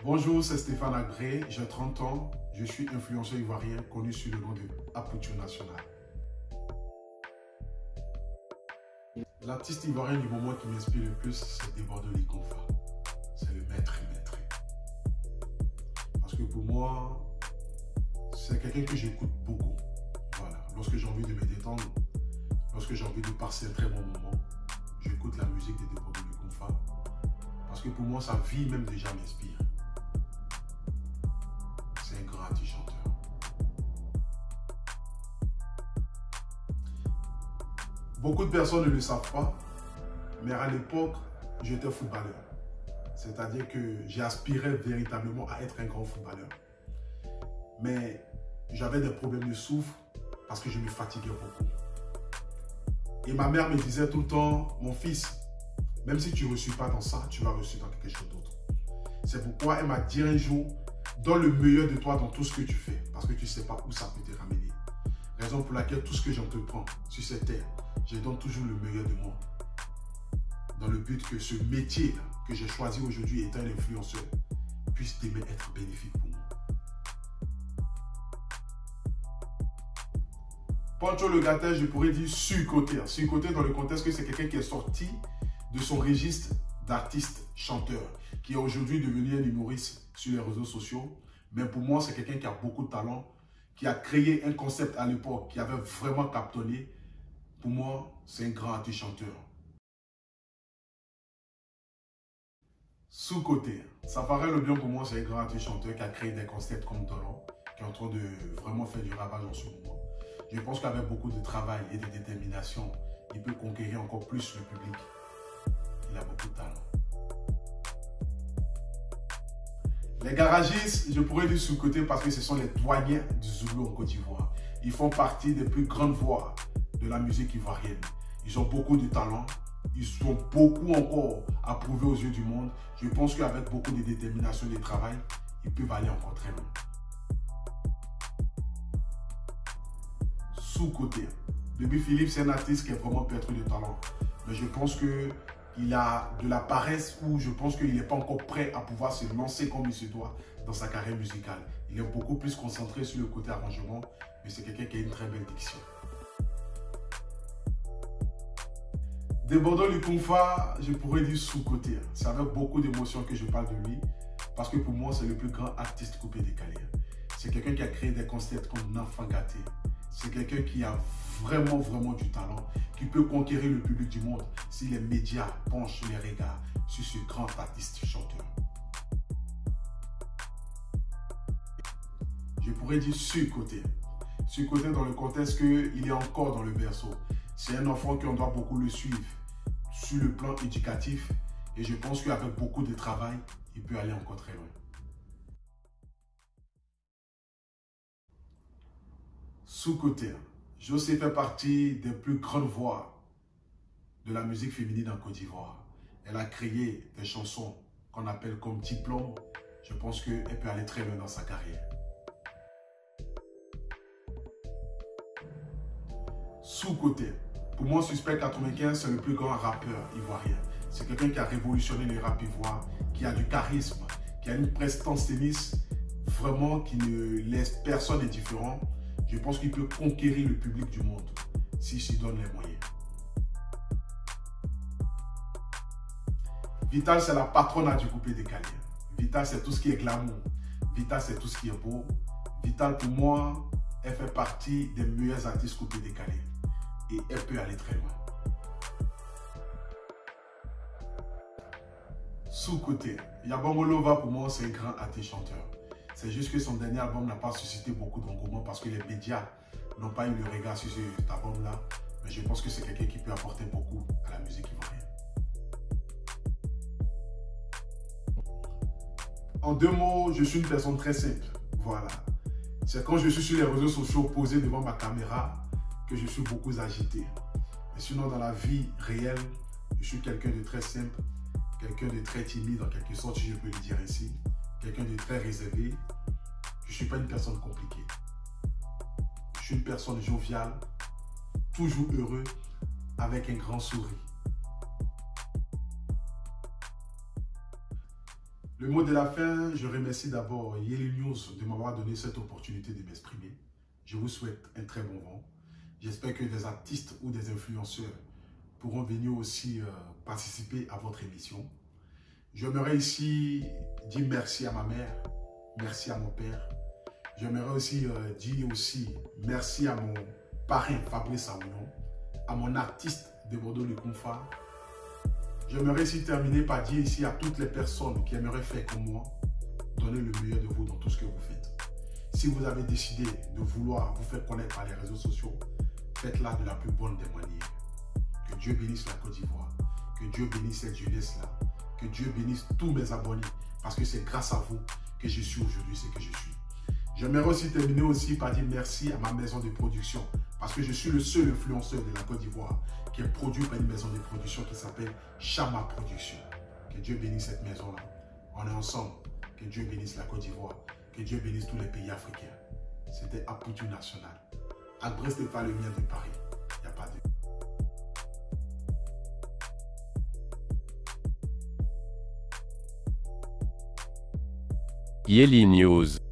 Bonjour, c'est Stéphane Agré, j'ai 30 ans, je suis influenceur ivoirien connu sous le nom de Apouture National. L'artiste ivoirien du moment qui m'inspire le plus, c'est Débordeur Likonfa. C'est le maître. Parce que pour moi, c'est quelqu'un que j'écoute beaucoup. Voilà. Lorsque j'ai envie de me détendre, lorsque j'ai envie de passer un très bon moment, j'écoute la musique de Débordeur Likonfa. Parce que pour moi, sa vie même déjà m'inspire. C'est un grand artiste chanteur. Beaucoup de personnes ne le savent pas, mais à l'époque, j'étais footballeur. C'est-à-dire que j'aspirais véritablement à être un grand footballeur. Mais j'avais des problèmes de souffle parce que je me fatiguais beaucoup. Et ma mère me disait tout le temps, mon fils, même si tu ne reçus pas dans ça, tu vas reçu dans quelque chose d'autre. C'est pourquoi elle m'a dit un jour, donne le meilleur de toi dans tout ce que tu fais, parce que tu ne sais pas où ça peut te ramener. Raison pour laquelle tout ce que j'entreprends sur cette terre, je donne toujours le meilleur de moi. Dans le but que ce métier que j'ai choisi aujourd'hui étant un influenceur puisse demain être bénéfique pour moi. Pancho Le Gâté, je pourrais dire surcoté. Surcoté dans le contexte que c'est quelqu'un qui est sorti de son registre d'artiste chanteur, qui est aujourd'hui devenu un humoriste sur les réseaux sociaux. Mais pour moi, c'est quelqu'un qui a beaucoup de talent, qui a créé un concept à l'époque qui avait vraiment cartonné. Pour moi, c'est un grand artiste chanteur. Sous-côté, Safari Le Bion pour moi, c'est un grand artiste chanteur qui a créé des concepts comme Dollar, qui est en train de vraiment faire du ravage en ce moment. Je pense qu'avec beaucoup de travail et de détermination, il peut conquérir encore plus le public. Il a beaucoup de talent. Les garagistes, je pourrais dire sous-côté parce que ce sont les doyens du Zoulou en Côte d'Ivoire. Ils font partie des plus grandes voix de la musique ivoirienne. Ils ont beaucoup de talent. Ils sont beaucoup encore à prouver aux yeux du monde. Je pense qu'avec beaucoup de détermination et de travail, ils peuvent aller encore très loin. Sous-côté, Baby Philippe, c'est un artiste qui est vraiment pétri de talent. Mais je pense qu'il a de la paresse ou je pense qu'il n'est pas encore prêt à pouvoir se lancer comme il se doit dans sa carrière musicale. Il est beaucoup plus concentré sur le côté arrangement, mais c'est quelqu'un qui a une très belle diction. Débordeur Likonfa, je pourrais dire sous-côté. C'est avec beaucoup d'émotion que je parle de lui, parce que pour moi, c'est le plus grand artiste coupé-décalé. C'est quelqu'un qui a créé des concepts comme L'Enfant Gâté. C'est quelqu'un qui a vraiment du talent, qui peut conquérir le public du monde si les médias penchent les regards sur ce grand artiste chanteur. Je pourrais dire sur-côté. Sur-côté dans le contexte qu'il est encore dans le berceau. C'est un enfant qu'on doit beaucoup le suivre sur le plan éducatif et je pense qu'avec beaucoup de travail, il peut aller encore très loin. Sous-côté, José fait partie des plus grandes voix de la musique féminine en Côte d'Ivoire. Elle a créé des chansons qu'on appelle comme diplôme. Je pense qu'elle peut aller très loin dans sa carrière. Sous-côté, pour moi, Suspect 95, c'est le plus grand rappeur ivoirien. C'est quelqu'un qui a révolutionné le rap ivoire, qui a du charisme, qui a une prestance tennis, vraiment qui ne laisse personne indifférent. Je pense qu'il peut conquérir le public du monde s'il s'y donne les moyens. Vital, c'est la patronne du coupé-décalé. Vital, c'est tout ce qui est glamour. Vital, c'est tout ce qui est beau. Vital, pour moi, elle fait partie des meilleurs artistes coupé-décalés. Et elle peut aller très loin. Sous-côté, Yabongolova, pour moi, c'est un grand artiste chanteur. C'est juste que son dernier album n'a pas suscité beaucoup d'engouement parce que les médias n'ont pas eu le regard sur cet album-là. Mais je pense que c'est quelqu'un qui peut apporter beaucoup à la musique ivoirienne. En deux mots, je suis une personne très simple. Voilà. C'est quand je suis sur les réseaux sociaux posé devant ma caméra que je suis beaucoup agité. Mais sinon, dans la vie réelle, je suis quelqu'un de très simple, quelqu'un de très timide en quelque sorte, si je peux le dire ainsi. Quelqu'un de très réservé. Je ne suis pas une personne compliquée. Je suis une personne joviale, toujours heureux, avec un grand sourire. Le mot de la fin, je remercie d'abord Yeli News de m'avoir donné cette opportunité de m'exprimer. Je vous souhaite un très bon vent. J'espère que des artistes ou des influenceurs pourront venir aussi participer à votre émission. J'aimerais ici dire merci à ma mère, merci à mon père. J'aimerais aussi dire merci à mon parrain Fabrice Aouillon, à mon artiste de Bordeaux-le-Confort. J'aimerais aussi terminer par dire ici à toutes les personnes qui aimeraient faire comme moi, donnez le meilleur de vous dans tout ce que vous faites. Si vous avez décidé de vouloir vous faire connaître par les réseaux sociaux, faites-la de la plus bonne des manières. Que Dieu bénisse la Côte d'Ivoire, que Dieu bénisse cette jeunesse-là, que Dieu bénisse tous mes abonnés, parce que c'est grâce à vous que je suis aujourd'hui ce que je suis. J'aimerais aussi terminer aussi par dire merci à ma maison de production, parce que je suis le seul influenceur de la Côte d'Ivoire qui est produit par une maison de production qui s'appelle Chama Production. Que Dieu bénisse cette maison-là. On est ensemble. Que Dieu bénisse la Côte d'Ivoire. Que Dieu bénisse tous les pays africains. C'était Aputu National. Adresse n'est pas le mien de Paris. Il n'y a pas de... Yeli News.